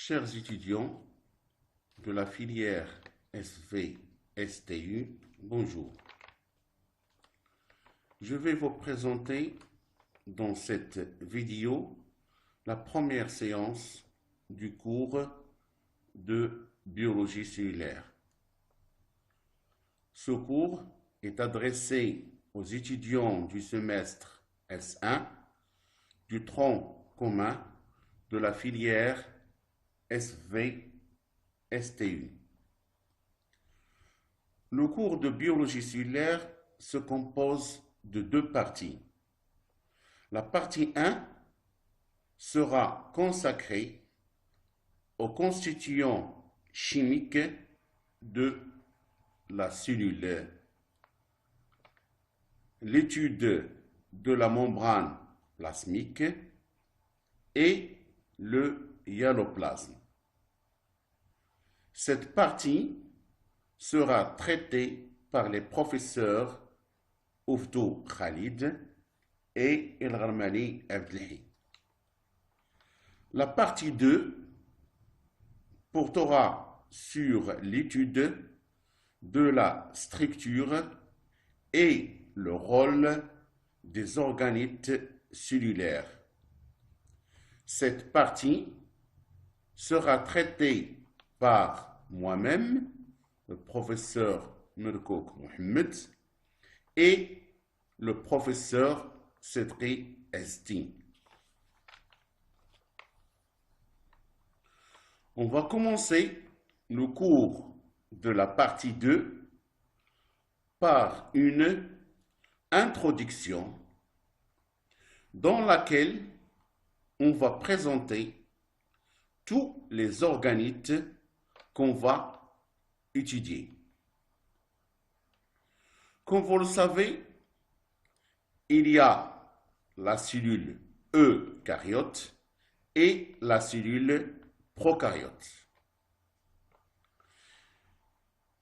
Chers étudiants de la filière SV-STU, bonjour. Je vais vous présenter dans cette vidéo la première séance du cours de biologie cellulaire. Ce cours est adressé aux étudiants du semestre S1 du tronc commun de la filière SV-STU. Le cours de biologie cellulaire se compose de deux parties. La partie 1 sera consacrée aux constituants chimiques de la cellule, l'étude de la membrane plasmique et le hyaloplasme. Cette partie sera traitée par les professeurs Oufdou Khalid et El Gharmani Abdelhi. La partie 2 portera sur l'étude de la structure et le rôle des organites cellulaires. Cette partie sera traitée par moi-même, le professeur Mirkouk Mohamed, et le professeur Cédric Esti. On va commencer le cours de la partie 2 par une introduction dans laquelle on va présenter tous les organites qu'on va étudier. Comme vous le savez, il y a la cellule eucaryote et la cellule prokaryote.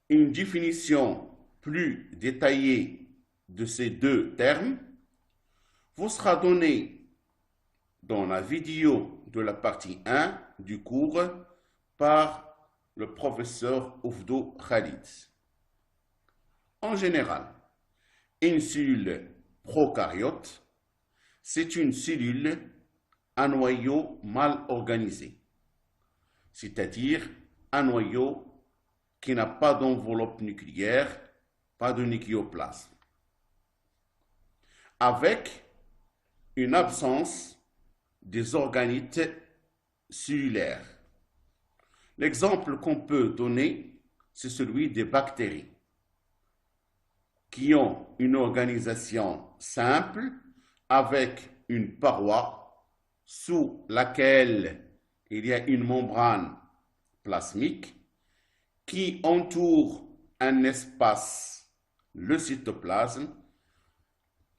Une définition plus détaillée de ces deux termes vous sera donnée dans la vidéo de la partie 1 du cours par le professeur Oufdou Khalid. En général, une cellule prokaryote, c'est une cellule à noyau mal organisé, c'est-à-dire un noyau qui n'a pas d'enveloppe nucléaire, pas de nucléoplasme, avec une absence des organites cellulaires. L'exemple qu'on peut donner, c'est celui des bactéries, qui ont une organisation simple avec une paroi sous laquelle il y a une membrane plasmique qui entoure un espace, le cytoplasme.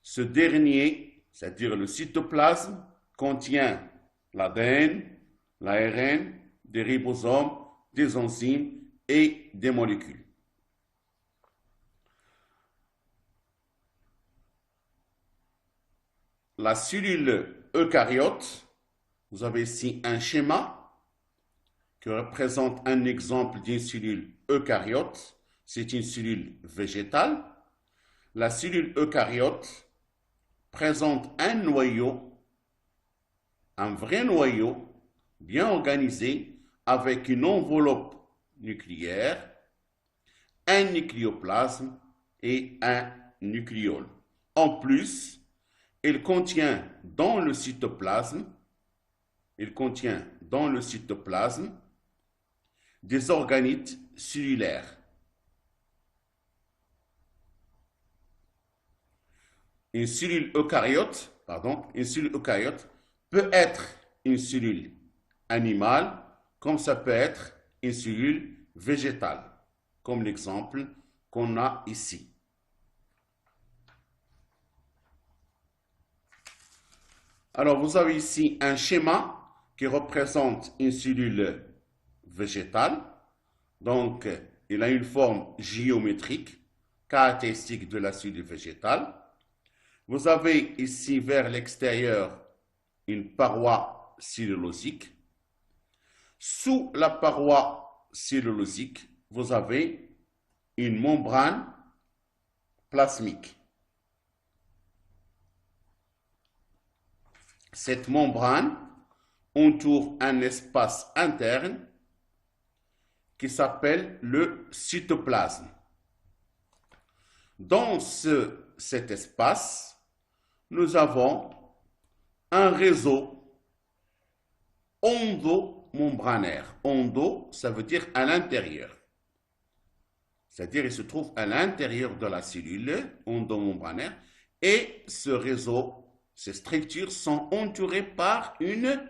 Ce dernier, c'est-à-dire le cytoplasme, contient l'ADN, l'ARN, des ribosomes, des enzymes et des molécules. La cellule eucaryote, vous avez ici un schéma qui représente un exemple d'une cellule eucaryote. C'est une cellule végétale. La cellule eucaryote présente un noyau, un vrai noyau, bien organisé, avec une enveloppe nucléaire, un nucléoplasme et un nucléole. En plus, il contient dans le cytoplasme des organites cellulaires. Une cellule eucaryote peut être une cellule animale, comme ça peut être une cellule végétale, comme l'exemple qu'on a ici. Alors, vous avez ici un schéma qui représente une cellule végétale. Donc, il a une forme géométrique, caractéristique de la cellule végétale. Vous avez ici vers l'extérieur une paroi cellulosique. Sous la paroi cellulosique, vous avez une membrane plasmique. Cette membrane entoure un espace interne qui s'appelle le cytoplasme. Dans cet espace, nous avons un réseau endomembranaire. Endo, ça veut dire à l'intérieur. C'est-à-dire, il se trouve à l'intérieur de la cellule endomembranaire et ce réseau, ces structures sont entourées par une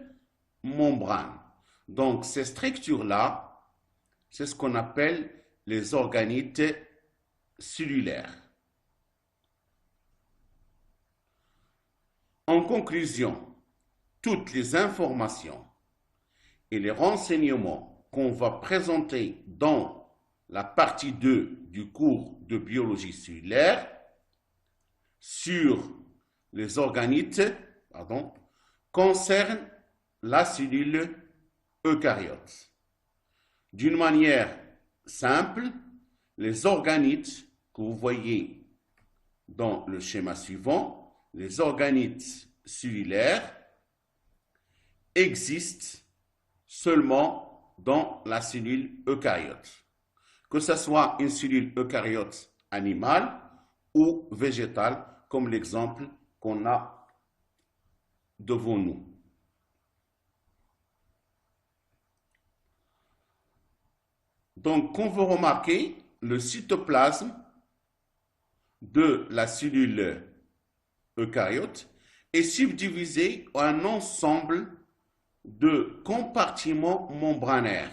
membrane. Donc, ces structures-là, c'est ce qu'on appelle les organites cellulaires. En conclusion, toutes les informations et les renseignements qu'on va présenter dans la partie 2 du cours de biologie cellulaire sur les organites concernent la cellule eucaryote. D'une manière simple, les organites que vous voyez dans le schéma suivant, les organites cellulaires, existent seulement dans la cellule eucaryote. Que ce soit une cellule eucaryote animale ou végétale, comme l'exemple qu'on a devant nous. Donc, comme vous remarquez, le cytoplasme de la cellule eucaryote est subdivisé en un ensemble de compartiments membranaires.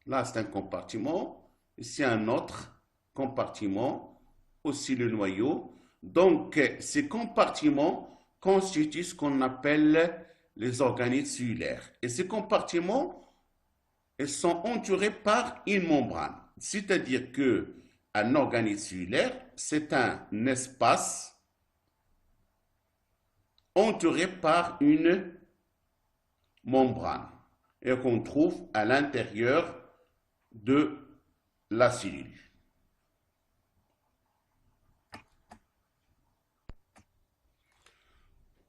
Là, c'est un compartiment, ici un autre compartiment, aussi le noyau. Donc, ces compartiments constituent ce qu'on appelle les organites cellulaires. Et ces compartiments, ils sont entourés par une membrane. C'est-à-dire qu'un organite cellulaire, c'est un espace entouré par une membrane et qu'on trouve à l'intérieur de la cellule.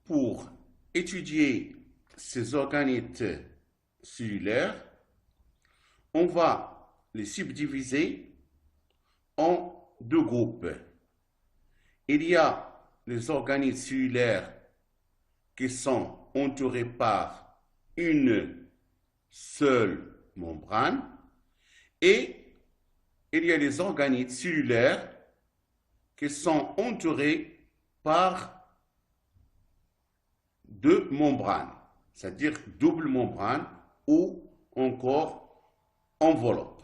Pour étudier ces organites cellulaires, on va les subdiviser en deux groupes. Il y a les organites cellulaires qui sont entourés par une seule membrane et il y a les organites cellulaires qui sont entourés par deux membranes, c'est-à-dire double membrane ou encore enveloppe.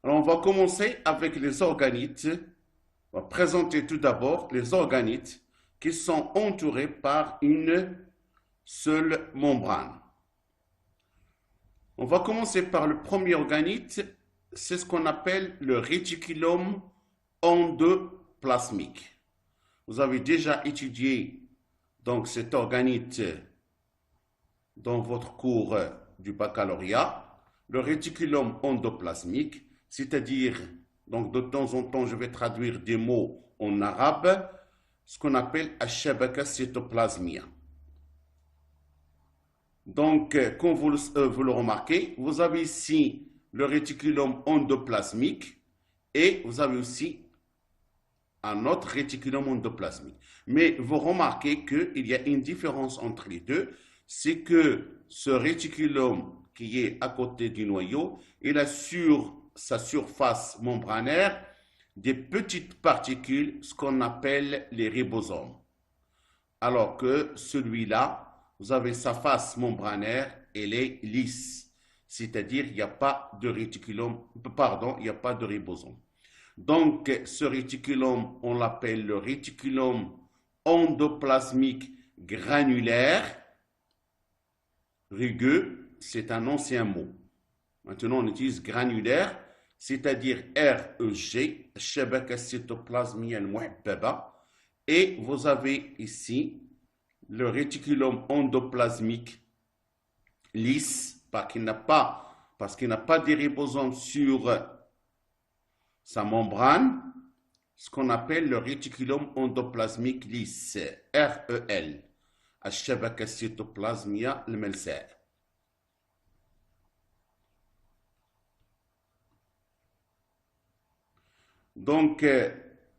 Alors, on va commencer avec les organites. On va présenter tout d'abord les organites qui sont entourés par une seule membrane. On va commencer par le premier organite, c'est ce qu'on appelle le réticulum endoplasmique. Vous avez déjà étudié donc cet organite dans votre cours du baccalauréat, le réticulum endoplasmique, c'est-à-dire, donc de temps en temps, je vais traduire des mots en arabe, ce qu'on appelle ash-shabaka cytoplasmia. Donc, comme vous le remarquez, vous avez ici le réticulum endoplasmique et vous avez aussi un autre réticulum endoplasmique. Mais vous remarquez qu'il y a une différence entre les deux, c'est que ce réticulum qui est à côté du noyau, il a sur sa surface membranaire des petites particules, ce qu'on appelle les ribosomes. Alors que celui-là, vous avez sa face membranaire, elle est lisse. C'est-à-dire, il n'y a pas de réticulum, pardon, il n'y a pas de ribosome. Donc, ce réticulum, on l'appelle le réticulum endoplasmique granulaire. Rugueux, c'est un ancien mot. Maintenant, on utilise granulaire, c'est-à-dire REG, Shabaka cytoplasmia al-muhabbaba. Et vous avez ici le réticulum endoplasmique lisse parce qu'il n'a pas de ribosome sur sa membrane, ce qu'on appelle le réticulum endoplasmique lisse, REL, الشبكة السيتوبلازمية الملساء. Donc,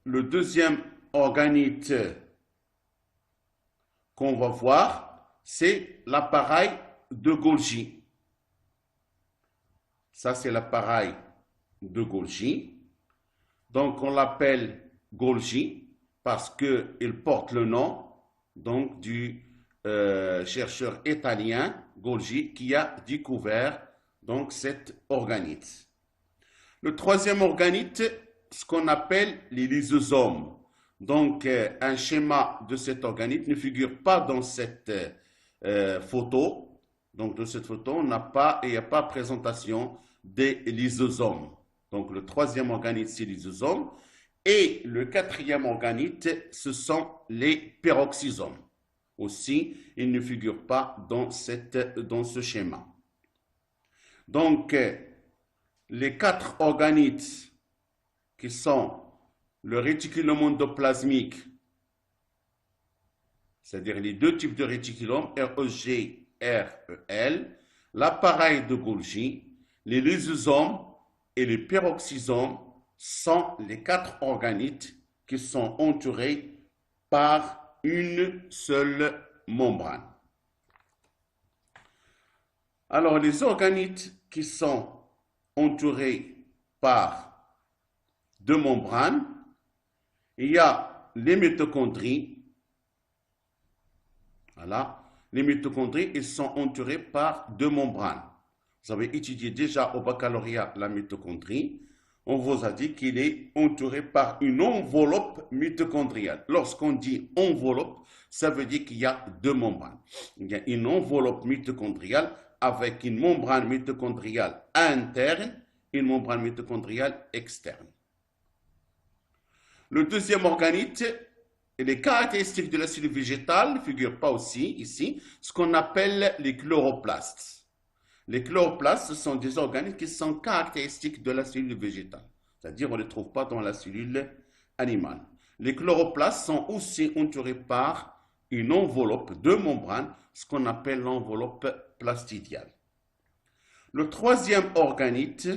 le deuxième organite qu'on va voir, c'est l'appareil de Golgi. Ça, c'est l'appareil de Golgi. Donc, on l'appelle Golgi parce qu'il porte le nom donc, du chercheur italien Golgi qui a découvert donc, cet organite. Le troisième organite, ce qu'on appelle les lysosomes. Donc, un schéma de cet organite ne figure pas dans cette photo. Donc, de cette photo, il n'y a pas présentation des lysosomes. Donc, le troisième organite, c'est les lysosomes. Et le quatrième organite, ce sont les peroxysomes. Aussi, ils ne figurent pas dans ce schéma. Donc, les quatre organites qui sont le réticulum endoplasmique, c'est-à-dire les deux types de réticulum, REG, REL, l'appareil de Golgi, les lysosomes et les peroxysomes sont les quatre organites qui sont entourés par une seule membrane. Alors, les organites qui sont entourés par deux membranes, il y a les mitochondries. Voilà, les mitochondries, ils sont entourés par deux membranes. Vous avez étudié déjà au baccalauréat la mitochondrie. On vous a dit qu'il est entouré par une enveloppe mitochondriale. Lorsqu'on dit enveloppe, ça veut dire qu'il y a deux membranes. Il y a une enveloppe mitochondriale avec une membrane mitochondriale interne et une membrane mitochondriale externe. Le deuxième organite, et les caractéristiques de la cellule végétale ne figurent pas aussi ici, ce qu'on appelle les chloroplastes. Les chloroplastes, ce sont des organites qui sont caractéristiques de la cellule végétale, c'est-à-dire on ne les trouve pas dans la cellule animale. Les chloroplastes sont aussi entourés par une enveloppe de membrane, ce qu'on appelle l'enveloppe plastidiale. Le troisième organite,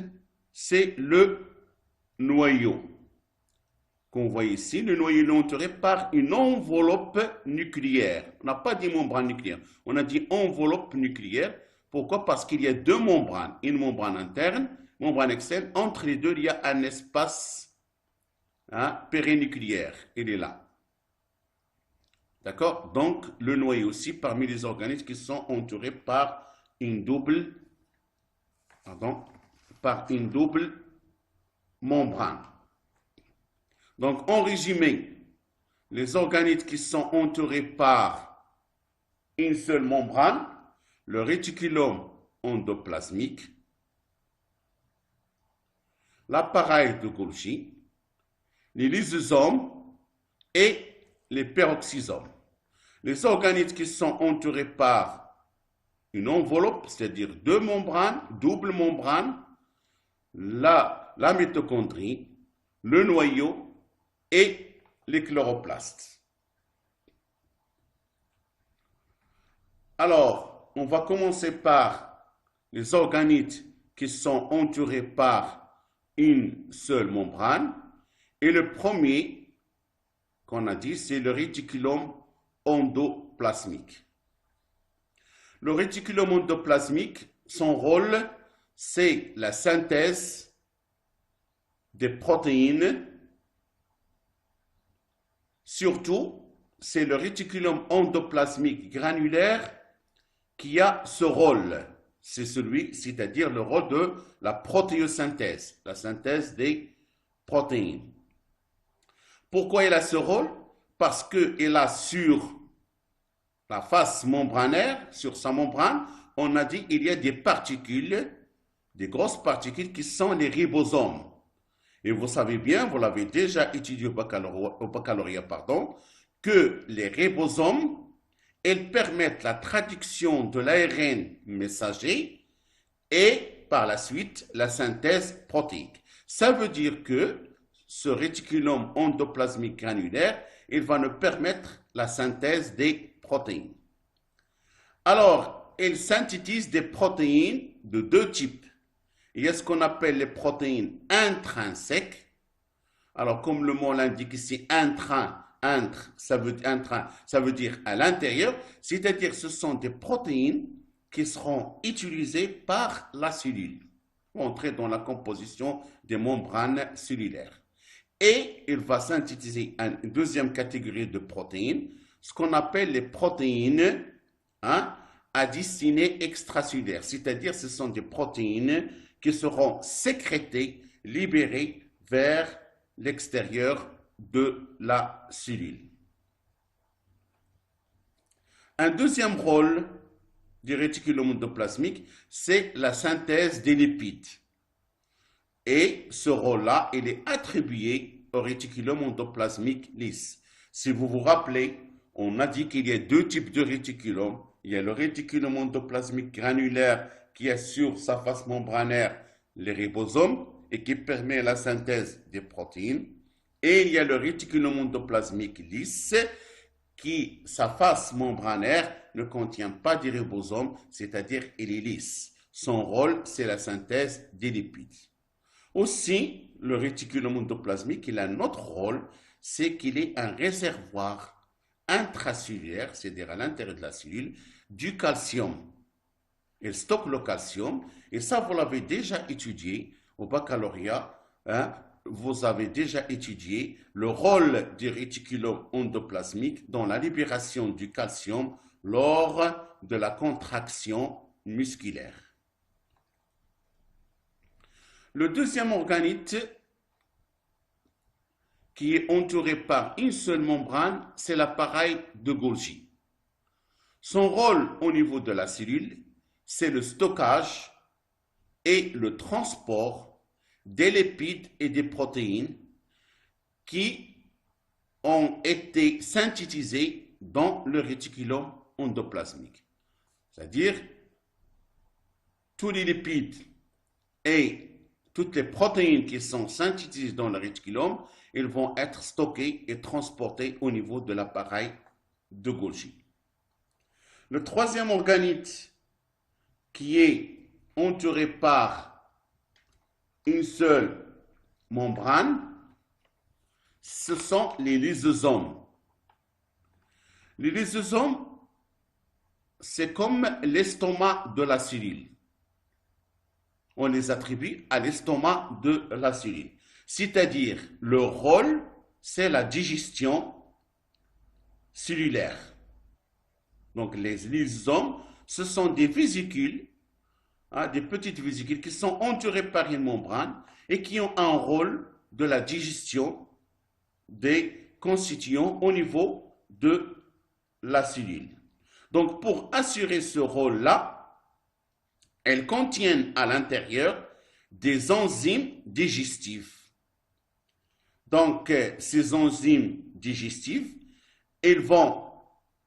c'est le noyau. Qu'on voit ici, le noyau est entouré par une enveloppe nucléaire. On n'a pas dit membrane nucléaire, on a dit enveloppe nucléaire. Pourquoi? Parce qu'il y a deux membranes, une membrane interne, une membrane externe. Entre les deux, il y a un espace périnucléaire. Il est là. D'accord? Donc, le noyau aussi, parmi les organismes qui sont entourés par une double membrane. Donc, en résumé, les organismes qui sont entourés par une seule membrane, le réticulum endoplasmique, l'appareil de Golgi, les lysosomes et les peroxysomes. Les organismes qui sont entourés par une enveloppe, c'est-à-dire deux membranes, double membrane, la mitochondrie, le noyau et les chloroplastes. Alors, on va commencer par les organites qui sont entourés par une seule membrane. Et le premier qu'on a dit, c'est le réticulum endoplasmique. Le réticulum endoplasmique, son rôle, c'est la synthèse des protéines. Surtout, c'est le réticulum endoplasmique granulaire qui a ce rôle. C'est c'est-à-dire le rôle de la protéosynthèse, la synthèse des protéines. Pourquoi il a ce rôle? Parce qu'il a sur la face membranaire, sur sa membrane, on a dit qu'il y a des particules, des grosses particules qui sont les ribosomes. Et vous savez bien, vous l'avez déjà étudié au baccalauréat, que les ribosomes, elles permettent la traduction de l'ARN messager et par la suite la synthèse protéique. Ça veut dire que ce réticulum endoplasmique granulaire, il va nous permettre la synthèse des protéines. Alors, il synthétise des protéines de deux types. Il y a ce qu'on appelle les protéines intrinsèques. Alors, comme le mot l'indique ici, ça veut dire à l'intérieur, c'est-à-dire ce sont des protéines qui seront utilisées par la cellule pour entrer dans la composition des membranes cellulaires. Et il va synthétiser une deuxième catégorie de protéines, ce qu'on appelle les protéines adicinées extracellulaires, c'est-à-dire ce sont des protéines qui seront sécrétées, libérées vers l'extérieur de la cellule. Un deuxième rôle du réticulum endoplasmique, c'est la synthèse des lipides. Et ce rôle-là, il est attribué au réticulum endoplasmique lisse. Si vous vous rappelez, on a dit qu'il y a deux types de réticulum. Il y a le réticulum endoplasmique granulaire qui est sur sa face membranaire, les ribosomes, et qui permet la synthèse des protéines. Et il y a le réticulum endoplasmique lisse qui, sa face membranaire, ne contient pas de ribosomes, c'est-à-dire il est lisse. Son rôle, c'est la synthèse des lipides. Aussi, le réticulum endoplasmique, il a un autre rôle, c'est qu'il est un réservoir intracellulaire, c'est-à-dire à l'intérieur de la cellule, du calcium. Il stocke le calcium, et ça, vous l'avez déjà étudié au baccalauréat, vous avez déjà étudié le rôle du réticulum endoplasmique dans la libération du calcium lors de la contraction musculaire. Le deuxième organite qui est entouré par une seule membrane, c'est l'appareil de Golgi. Son rôle au niveau de la cellule, c'est le stockage et le transport des lipides et des protéines qui ont été synthétisés dans le réticulum endoplasmique. C'est-à-dire, tous les lipides et toutes les protéines qui sont synthétisées dans le réticulum, ils vont être stockés et transportés au niveau de l'appareil de Golgi. Le troisième organite qui est entouré par une seule membrane, ce sont les lysosomes. Les lysosomes, c'est comme l'estomac de la cellule. On les attribue à l'estomac de la cellule. C'est-à-dire, le rôle, c'est la digestion cellulaire. Donc, les lysosomes, ce sont des vésicules, des petites vésicules qui sont entourées par une membrane et qui ont un rôle de la digestion des constituants au niveau de la cellule. Donc, pour assurer ce rôle-là, elles contiennent à l'intérieur des enzymes digestives. Donc, ces enzymes digestives, elles vont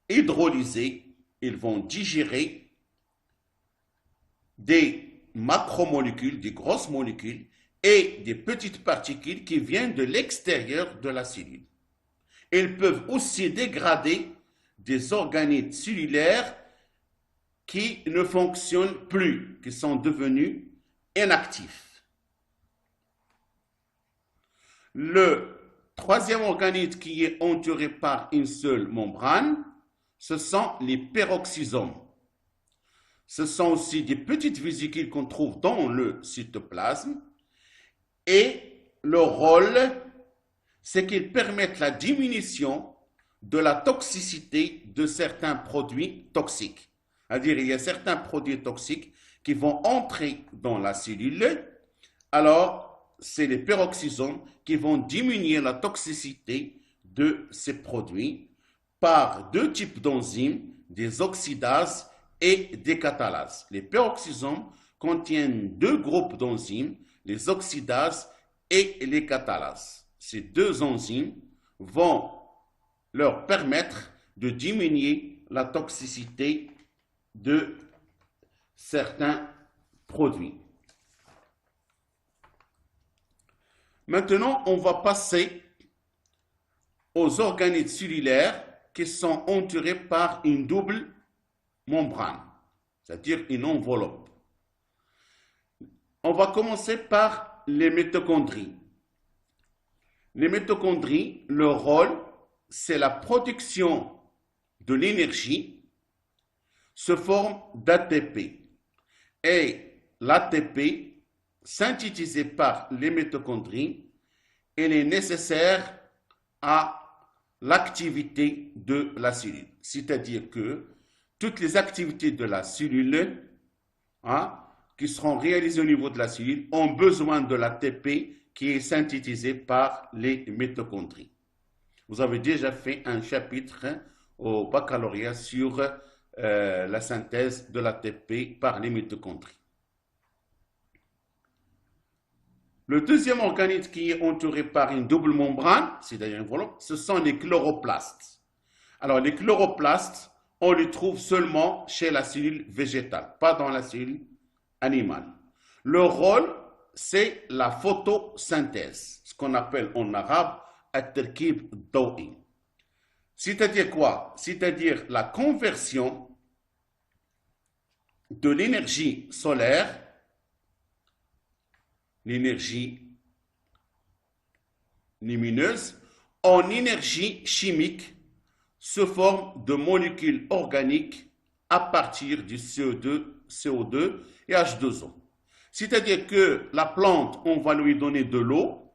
hydrolyser, elles vont digérer des macromolécules, des grosses molécules et des petites particules qui viennent de l'extérieur de la cellule. Elles peuvent aussi dégrader des organites cellulaires qui ne fonctionnent plus, qui sont devenus inactifs. Le troisième organite qui est entouré par une seule membrane, ce sont les peroxysomes. Ce sont aussi des petites vésicules qu'on trouve dans le cytoplasme et leur rôle, c'est qu'ils permettent la diminution de la toxicité de certains produits toxiques. C'est-à-dire il y a certains produits toxiques qui vont entrer dans la cellule, alors c'est les peroxysomes qui vont diminuer la toxicité de ces produits par deux types d'enzymes, des oxydases et des catalases. Les peroxysomes contiennent deux groupes d'enzymes, les oxydases et les catalases. Ces deux enzymes vont leur permettre de diminuer la toxicité de certains produits. Maintenant, on va passer aux organites cellulaires qui sont entourés par une double membrane, c'est-à-dire une enveloppe. On va commencer par les mitochondries. Les mitochondries, leur rôle, c'est la production de l'énergie sous forme d'ATP. Et l'ATP, synthétisé par les mitochondries, il est nécessaire à l'activité de la cellule. C'est-à-dire que toutes les activités de la cellule qui seront réalisées au niveau de la cellule ont besoin de l'ATP qui est synthétisé par les mitochondries. Vous avez déjà fait un chapitre au baccalauréat sur la synthèse de l'ATP par les mitochondries. Le deuxième organite qui est entouré par une double membrane, c'est-à-dire une enveloppe, ce sont les chloroplastes. Alors, les chloroplastes, on les trouve seulement chez la cellule végétale, pas dans la cellule animale. Leur rôle, c'est la photosynthèse, ce qu'on appelle en arabe at-tarkib dawi. C'est-à-dire quoi? C'est-à-dire la conversion de l'énergie solaire, l'énergie lumineuse, en énergie chimique sous forme de molécules organiques à partir du CO2 et H2O. C'est-à-dire que la plante, on va lui donner de l'eau,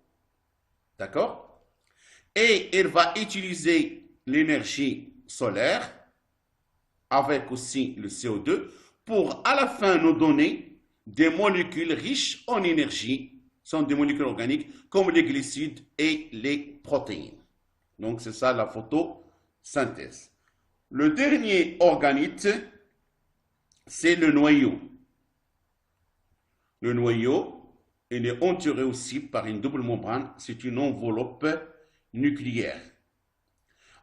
d'accord? Et elle va utiliser l'énergie solaire avec aussi le CO2 pour à la fin nous donner des molécules riches en énergie, sont des molécules organiques comme les glucides et les protéines. Donc c'est ça la photosynthèse. Le dernier organite, c'est le noyau. Le noyau, il est entouré aussi par une double membrane, c'est une enveloppe nucléaire.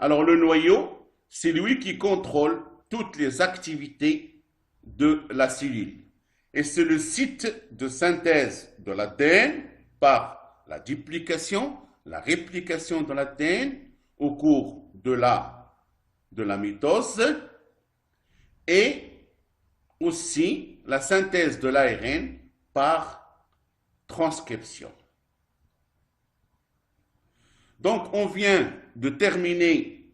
Alors le noyau, c'est lui qui contrôle toutes les activités de la cellule. Et c'est le site de synthèse de l'ADN par la duplication, la réplication de l'ADN au cours de la mitose et aussi la synthèse de l'ARN par transcription. Donc, on vient de terminer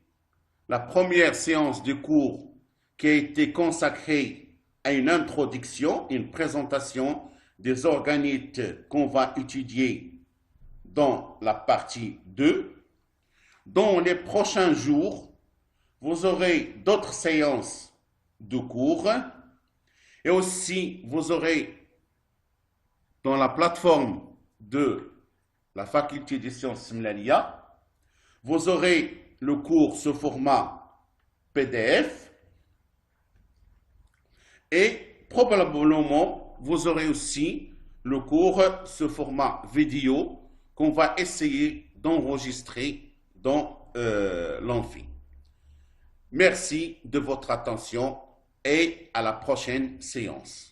la première séance de cours qui a été consacrée à une introduction, une présentation des organites qu'on va étudier dans la partie 2. Dans les prochains jours, vous aurez d'autres séances de cours et aussi vous aurez dans la plateforme de la faculté des sciences Simlalia, vous aurez le cours sous format PDF et probablement vous aurez aussi le cours sous format vidéo qu'on va essayer d'enregistrer dans l'amphi. Merci de votre attention et à la prochaine séance.